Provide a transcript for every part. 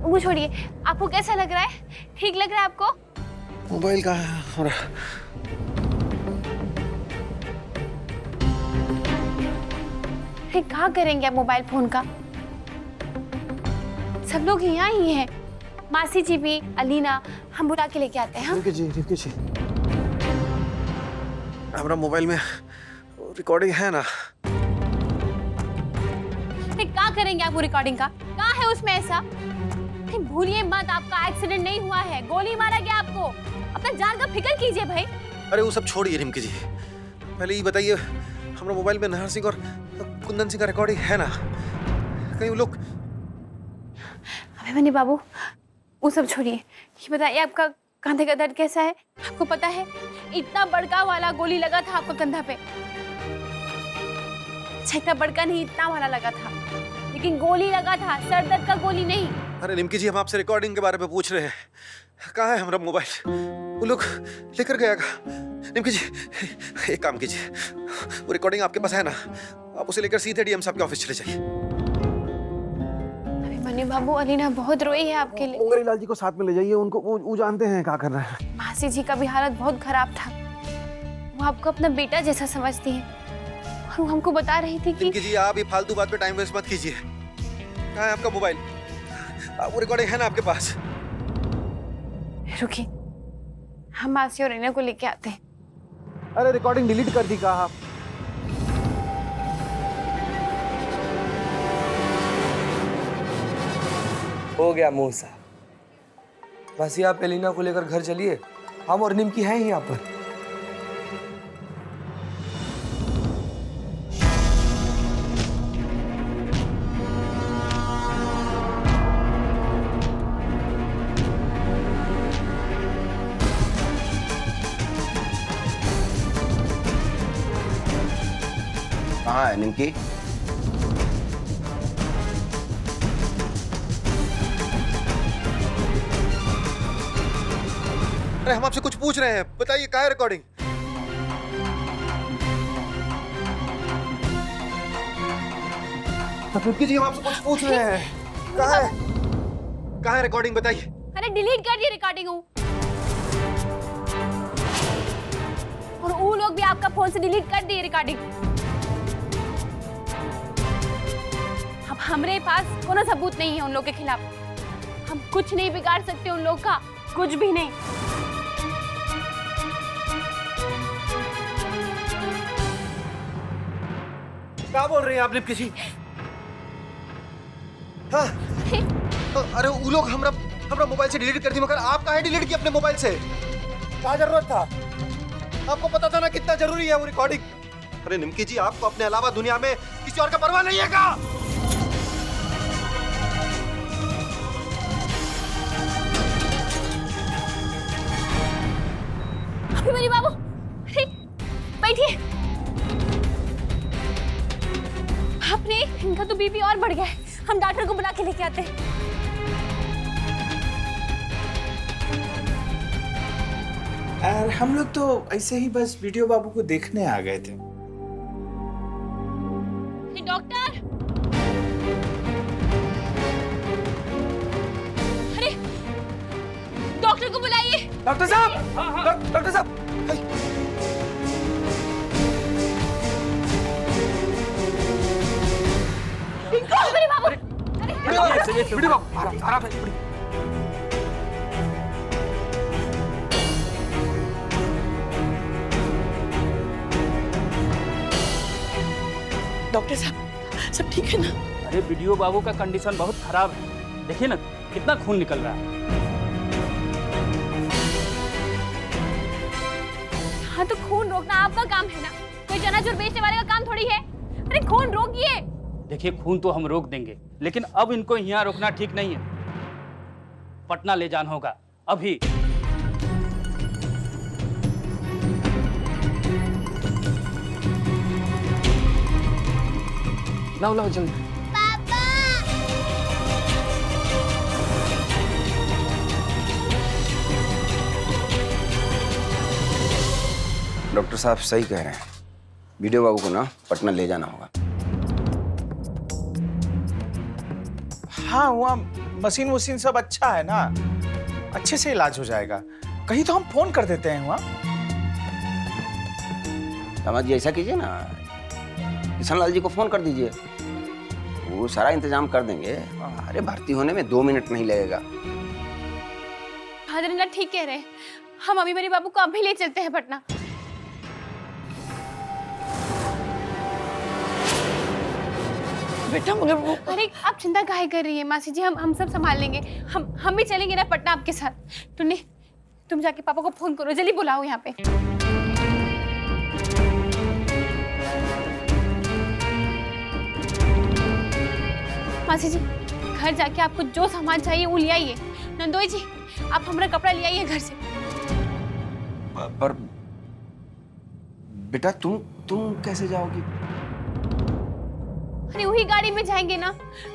वो छोड़िए, आपको कैसा लग रहा है? ठीक लग रहा है आपको? मोबाइल कहाँ है हमारा? क्या करेंगे आप मोबाइल फोन का? सब लोग यहाँ ही हैं, मासी जी भी, अलीना, हम बुला के लेके आते हैं। हाँ? रिंकी जी, हमारा मोबाइल में रिकॉर्डिंग है ना? क्या करेंगे आप वो रिकॉर्डिंग का? कहाँ है उसमें ऐसा? भूलिए मत, आपका एक्सीडेंट नहीं हुआ है, गोली मारा गया आपको। अपना जान का फिक्र कीजिए भाई। अरे वो सब छोड़िए रिंकी जी, पहले ये बताइए हमारा मोबाइल में नाहर सिंह और कुंदन सिंह का रिकॉर्डिंग है ना? कहीं वो लोग... अभिमन्यु बाबू, वो सब छोड़िए, ये बताइए आपका कंधे का दर्द कैसा है? आपको पता है इतना बड़का वाला गोली लगा था आपका कंधा पे। अच्छा, इतना बड़का नहीं, इतना वाला लगा था, लेकिन गोली लगा था, सर दर्द का गोली नहीं। अरे निमकी जी, हम आपसे रिकॉर्डिंग के बारे में पूछ रहे हैं। कहाँ है हमारा मोबाइल? वो लोग लेकर गया का? निमकी जी, एक काम कीजिए, वो रिकॉर्डिंग आपके पास है ना? आप उसे लेकर सीधे डीएम साहब के ऑफिस चले जाइए। अभिमन्यु बाबू, अलीना बहुत रोई है आपके लिए। मुंगरी लाल जी को साथ में ले जाइए, उनको वो जानते हैं क्या करना है। मासी जी का भी हालत बहुत खराब था, वो आपको अपना बेटा जैसा समझती है, और वो हमको बता रही थी कि... निमकी जी, आप ये फालतू बात पे टाइम वेस्ट मत कीजिए। कहाँ है आपका मोबाइल? वो रिकॉर्डिंग है ना आपके पास? रुकिए, हम मासी और अलीना को लेके आते हैं। अरे रिकॉर्डिंग डिलीट कर दी कहा आप? हो गया मूसा। बस ये आप एलिना को लेकर घर चलिए, हम और निमकी हैं यहाँ पर। कहाँ है निमकी? अरे हम आपसे कुछ पूछ रहे हैं, बताइए कहाँ है रिकॉर्डिंग? निमकी जी, हम आपसे कुछ पूछ रहे हैं, कहाँ है रिकॉर्डिंग, बताइए। अरे डिलीट कर दिए रिकॉर्डिंग, और वो लोग भी आपका फोन से डिलीट कर दिए रिकॉर्डिंग। अब हमारे पास कोनो सबूत नहीं है उन लोग के खिलाफ, हम कुछ नहीं बिगाड़ सकते उन लोग का, कुछ भी नहीं। क्या बोल रही हैं आप निमकी जी? हाँ? अरे वो लोग हमरा मोबाइल से डिलीट कर दी, मगर आप काहे डिलीट की अपने मोबाइल से? क्या जरूरत था? आपको पता था ना कितना जरूरी है वो रिकॉर्डिंग। अरे निमकी जी, आपको अपने अलावा दुनिया में किसी और का परवाह नहीं है क्या? अभिमन्यु बाबू, बैठिए। आपने, इनका तो बीपी और बढ़ गया है, हम डॉक्टर को बुला के लेके आते हैं। यार हम लोग तो ऐसे ही बस वीडियो बाबू को देखने आ गए थे। डॉक्टर, अरे डॉक्टर को बुलाइए। डॉक्टर साहब, डॉक्टर साहब। अभिमन्यु बाबू, आराम से। डॉक्टर साहब, सब ठीक है ना? अरे वीडियो बाबू का कंडीशन बहुत खराब है, देखिए ना कितना खून निकल रहा है। हाँ तो खून रोकना आपका काम है ना, कोई चनाचूर बेचने वाले का काम थोड़ी है। अरे खून रोकिए। देखिए खून तो हम रोक देंगे, लेकिन अब इनको यहाँ रोकना ठीक नहीं है, पटना ले जाना होगा अभी। लाओ लाओ जल्दी। डॉक्टर साहब सही कह रहे हैं, वीडियो बाबू को ना पटना ले जाना होगा। हाँ, वहाँ मशीन वशीन सब अच्छा है ना, अच्छे से इलाज हो जाएगा। कहीं तो हम फोन कर देते हैं वहाँ। दामाद जी ऐसा कीजिए ना, किशन लाल जी को फोन कर दीजिए, वो सारा इंतजाम कर देंगे। अरे भर्ती होने में 2 मिनट नहीं लगेगा। फादर इन ठीक कह रहे हैं, हम अभी मेरे बाबू को अभी ले चलते हैं पटना। बेटा मगर वो अरे आप चिंता काहे कर रही है मासी जी, हम सब संभाल लेंगे। हम भी चलेंगे ना पटना आपके साथ। टुन्नी तुम जाके पापा को फोन करो, जल्दी बुलाओ यहाँ पे। मासी जी घर जाके आपको जो सामान चाहिए वो ले आइए। नंदोई जी आप हमारा कपड़ा ले आइए घर से। पर बेटा तुम कैसे जाओगी? अरे वही गाड़ी में जाएंगे ना,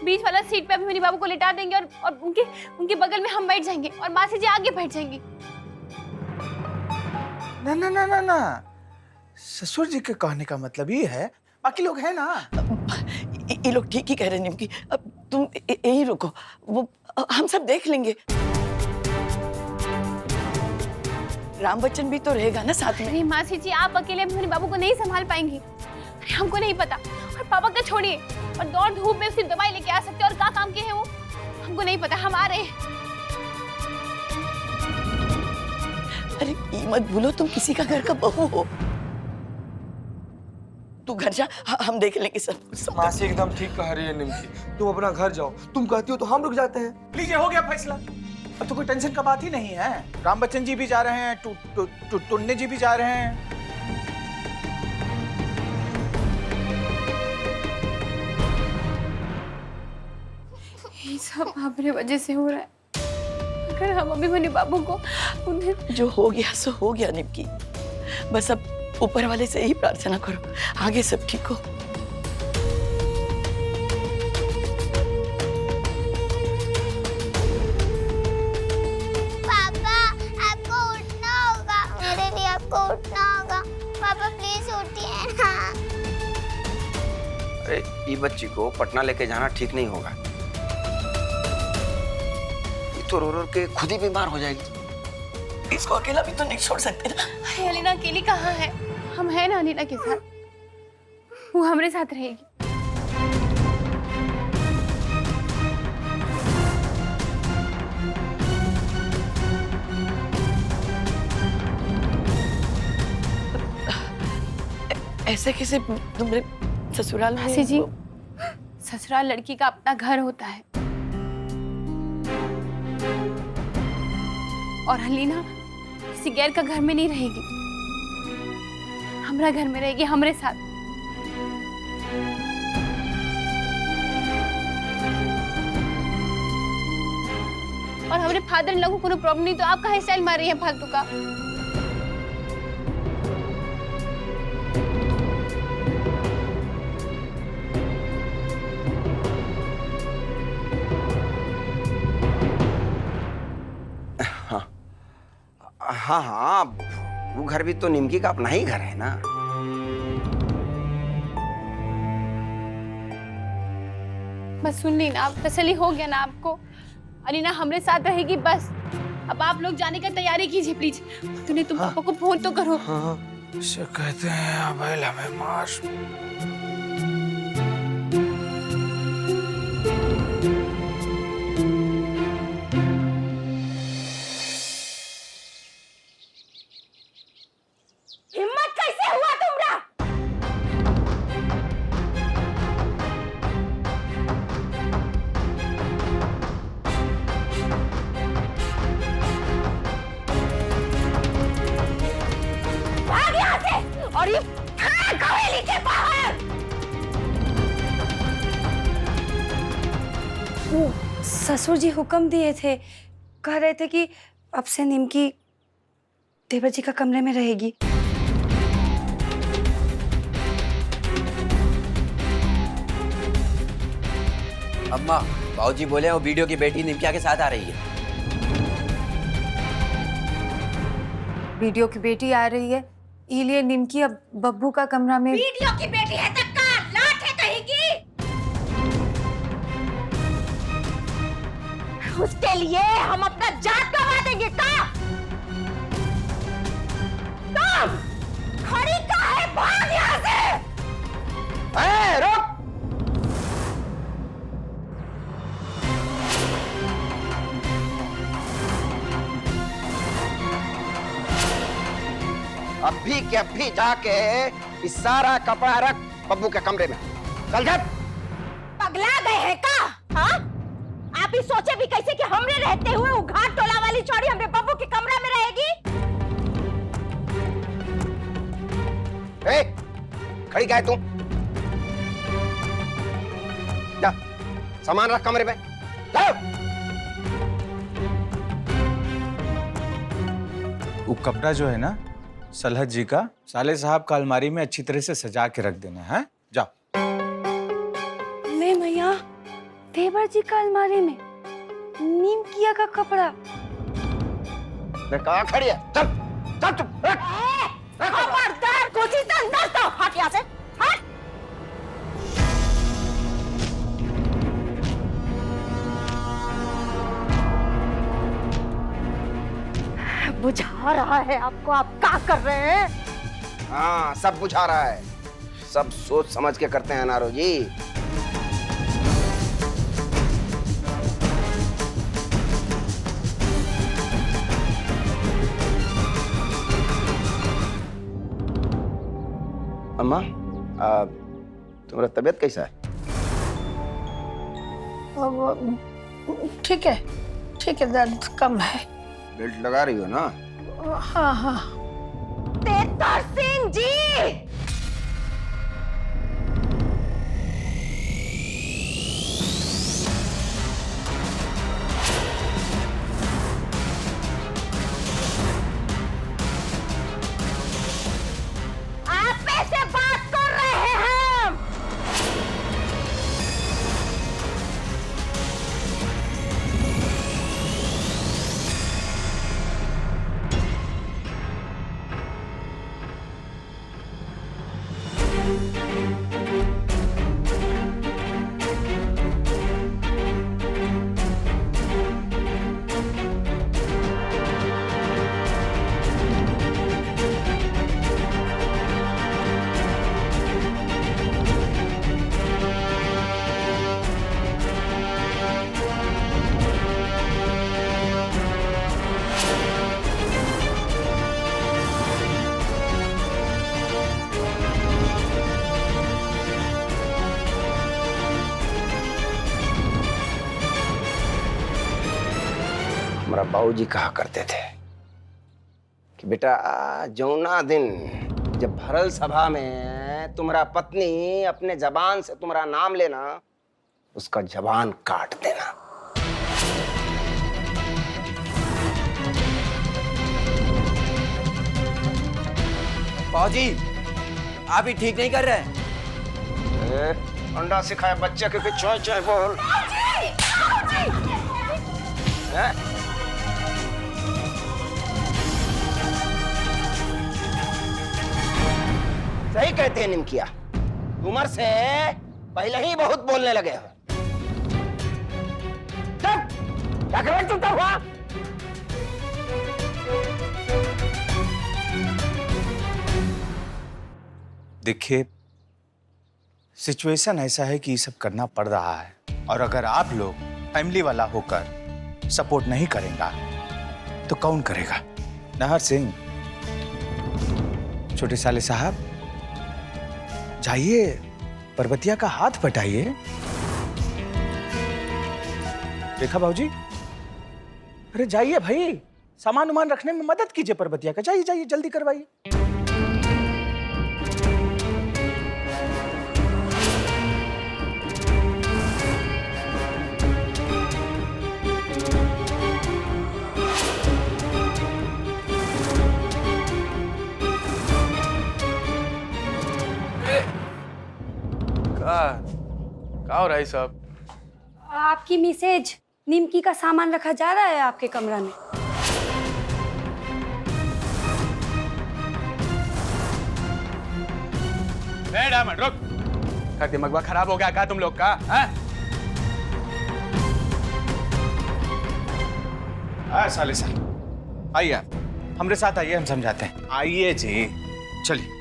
बीच वाला सीट पे अभी मेरे बाबू को लिटा देंगे और उनके बगल में हम बैठ जाएंगे और मासी जी आगे बैठ जाएंगी। ना ना ना ना ना, ससुर जी के कहने का मतलब ये है, बाकी लोग हैं ना। ये लोग ठीक ही कह रहे हैं निमकी, अब तुम यहीं रुको, वो हम सब देख लेंगे। राम बच्चन भी तो रहेगा ना साथ में। अरे मासी जी आप अकेले अभी मेरे बाबू को नहीं संभाल पाएंगी। अरे हमको नहीं पता, और पापा का छोड़िए, और दौड़ धूप में सिर्फ दवाई लेके आ सकते हैं और क्या काम के हैं वो हमको नहीं पता। हम आ रहे हैं। अरे ये मत भूलो तुम किसी का घर का बहू हो। तू घर जा, हम देख लेंगे सब। मासी एकदम ठीक कह रही है निमकी, तुम अपना घर जाओ। तुम कहती हो तो हम रुक जाते हैं। लीजिए हो गया फैसला, अब तो कोई टेंशन का बात ही नहीं है। राम बच्चन जी भी जा रहे हैं, टुन्ने जी भी जा रहे हैं। ये सब हमारे वजह से हो रहा है। अगर हम अभी मेरे बाबू को उन्हें जो हो गया सो हो गया निमकी, बस अब ऊपर वाले से ही प्रार्थना करो, आगे सब ठीक हो। पापा आपको उठना होगा, मेरे लिए आपको उठना होगा। पापा प्लीज उठिए ना। अरे ये बच्ची को पटना लेके जाना ठीक नहीं होगा, ये तो रो रो के खुद ही बीमार हो जाएगी। इसको अकेला भी तो नहीं छोड़ सकते ना। अरे अलीना अकेली कहाँ है, हम हैं ना अलीना के साथ, वो हमारे साथ रहेगी। ऐसे कैसे तुम्हारे ससुराल में? मासी जी ससुराल लड़की का अपना घर होता है, और अलीना किसी गैर का घर में नहीं रहेगी, हमारा घर में रहेगी हमारे साथ। और हमारे फादर इन लोगों को कोई प्रॉब्लम नहीं, तो आप कहाँ स्टाइल मार रही हैं फालतू का? हाँ हाँ, वो घर भी तो निमकी का अपना ही घर है ना। बस सुन ली ना, आप तसल्ली हो गया ना आपको? अलीना हमारे साथ रहेगी बस। अब आप लोग जाने का तैयारी कीजिए प्लीज। तूने तुम पापा को फोन तो करो। हाँ इसे कहते हैं अबैल हमें मार। हिम्मत कैसे हुआ तुमरा? भाग यहाँ से, और ये फेंक हवेली के बाहर। वो ससुर जी हुक्म दिए थे, कह रहे थे कि अब से निमकी देवर जी का कमरे में रहेगी। अम्मा, बाबूजी बोले वो वीडियो की बेटी निमकिया के साथ आ रही है। वीडियो की बेटी आ रही है, इसलिए निमकी अब बब्बू का कमरा में। वीडियो की बेटी है तक्का, लाट है कहीं की। उसके लिए हम अपना जान गंवा देंगे का? तुम खड़ी का है, भाग यहाँ से। रुक। अभी के अभी जाके इस सारा कपड़ा रख बब्बू के कमरे में। चल जा। पगला गए हैं का? हाँ? आप ही सोचे भी कैसे कि हमरे रहते हुए वो घाट टोला वाली चौड़ी हमरे बब्बू के कमरा में रहेगी? ए, खड़ी क्या है तू? जा, सामान रख कमरे में। जाओ। वो कपड़ा जो है ना सलहत जी का, साले साहब का अलमारी में अच्छी तरह से सजा के रख देना है। जाओ। ले मैया, देवर जी का अलमारी में नीम किया का कपड़ा। मैं कहाँ खड़ी है? चल, चल तू। खबरदार, कुछ ही तो अंदर तो हट यहाँ से, हट। बुझा रहा है आपको, आप क्या कर रहे हैं? हाँ, सब बुझा रहा है। सब सोच समझ के करते हैं नारो जी। अम्मा, तुम्हारा तबीयत कैसा है? ठीक है, दर्द कम है। बेल्ट लगा रही हो ना? हाँ हाँ। तेतर सिंह जी, आप ऐसे बात कर रहे हैं हम? हमारा बाबूजी कहा करते थे कि बेटा जौना दिन जब भरल सभा में तुम्हारा पत्नी अपने जबान से तुम्हारा नाम लेना, उसका जबान काट देना। बाबूजी, आप ही ठीक नहीं कर रहे। अंडा सिखाए बच्चे के चोय चोय बोल। सही कहते हैं निमकिया, उम्र से पहले ही बहुत बोलने लगे हो। चुप, क्या कर रहे हो? चुप हुआ। देखिए, सिचुएशन ऐसा है कि ये सब करना पड़ रहा है, और अगर आप लोग फैमिली वाला होकर सपोर्ट नहीं करेंगे तो कौन करेगा? नाहर सिंह, छोटे साले साहब, जाइए पर्वतिया का हाथ पटाइए। देखा बाबूजी, अरे जाइए भाई, सामान उमान रखने में मदद कीजिए पर्वतिया का। जाइए जाइए, जल्दी करवाइए। क्या हो रहा है सब? आपकी मिसेज निमकी का सामान रखा जा रहा है आपके कमरा में। डायमंड रुक, क्या दिमाग खराब हो गया क्या तुम लोग का? साले साहब आइए, आप हमारे साथ आइए, हम समझाते हैं। आइए जी, चलिए।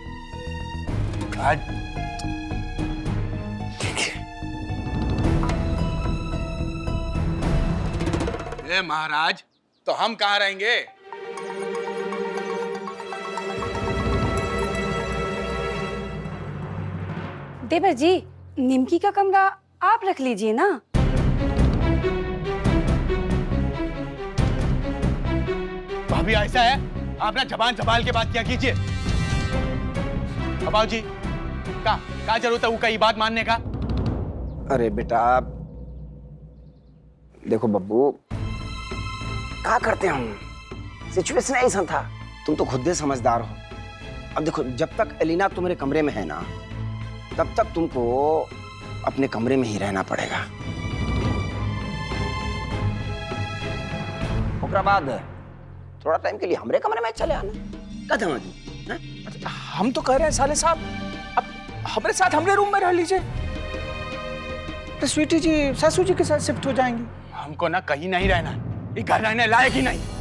ए महाराज, तो हम कहाँ रहेंगे? देवर जी, निमकी का कमरा आप रख लीजिए ना। भाभी ऐसा है, आप ना जबान संभाल के बात किया कीजिए। बाबू जी, का जरूरत है वो कई बात मानने का? अरे बेटा देखो बब्बू, क्या करते हम, सिचुएशन ऐसा था, तुम तो खुद ही समझदार हो। अब देखो, जब तक एलिना तुम्हारे कमरे में है ना, तब तक तुमको अपने कमरे में ही रहना पड़ेगा। उसके बाद थोड़ा टाइम के लिए हमारे कमरे में चले आना। कदम हम तो कह रहे हैं साले साहब, अब हमारे साथ हमारे रूम में रह लीजिए। तो स्वीटी जी सासू जी के साथ शिफ्ट हो जाएंगी। हमको ना कहीं नहीं रहना, ये घर रहने लायक ही नहीं।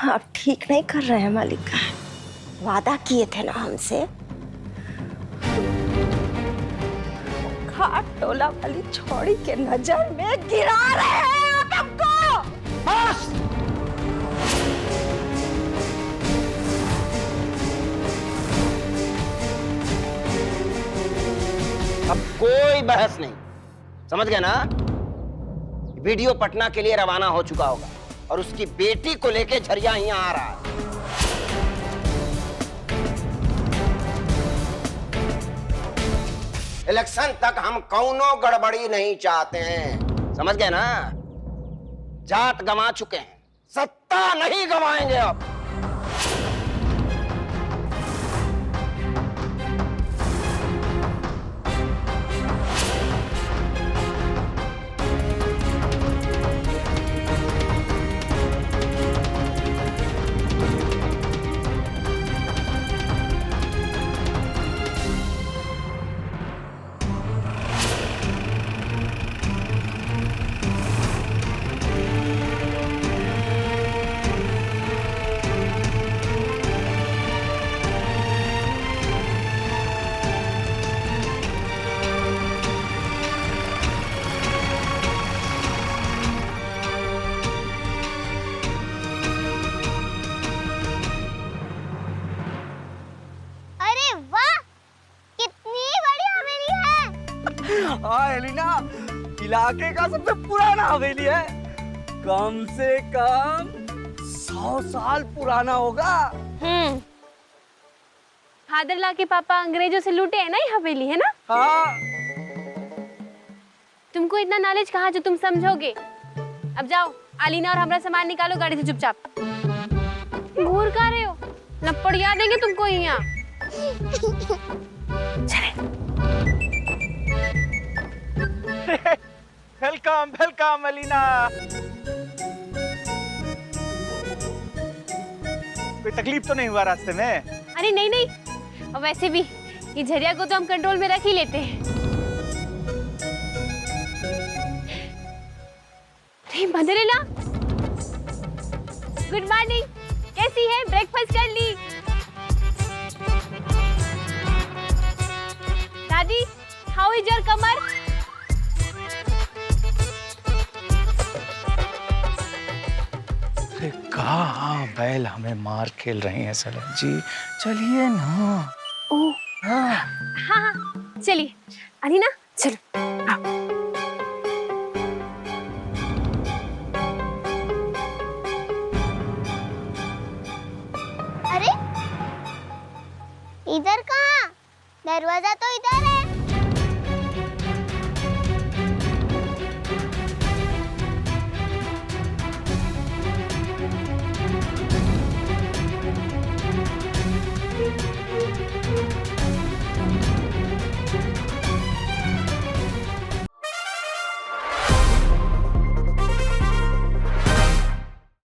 आप ठीक नहीं कर रहे हैं मालिका, वादा किए थे ना हमसे। घाट टोला वाली छोड़ी के नजर में गिरा रहे हैं आप हमको। बस अब कोई बहस नहीं, समझ गए ना? वीडियो पटना के लिए रवाना हो चुका होगा और उसकी बेटी को लेके झरिया यहाँ आ रहा है। इलेक्शन तक हम कौनो गड़बड़ी नहीं चाहते हैं, समझ गए ना? जात गंवा चुके हैं, सत्ता नहीं गंवाएंगे अब। हाँ एलिना, इलाके का सबसे पुराना हवेली है, कम से कम 100 साल पुराना होगा। फादरला के पापा अंग्रेजों से लूटे है ना ये हवेली, है ना? हाँ। तुमको इतना नॉलेज कहाँ जो तुम समझोगे? अब जाओ, आलीना और हमारा सामान निकालो गाड़ी से चुपचाप। घूर कहाँ रहे हो? लपड़िया देंगे तुमको यहाँ। Welcome welcome Elina. कोई तकलीफ तो नहीं हुआ रास्ते में? अरे नहीं नहीं, और वैसे भी ये झरिया को तो हम कंट्रोल में रख ही लेते हैं। मदरेला, गुड मॉर्निंग, कैसी है? ब्रेकफास्ट कर ली? दादी, हाउ इज योर कमर? कहाँ बैल हमें मार खेल रही हैं सलन जी, चलिए ना। ओह हाँ हाँ, चलिए अनीना, चलो आओ। अरे इधर कहाँ? दरवाजा तो इधर है।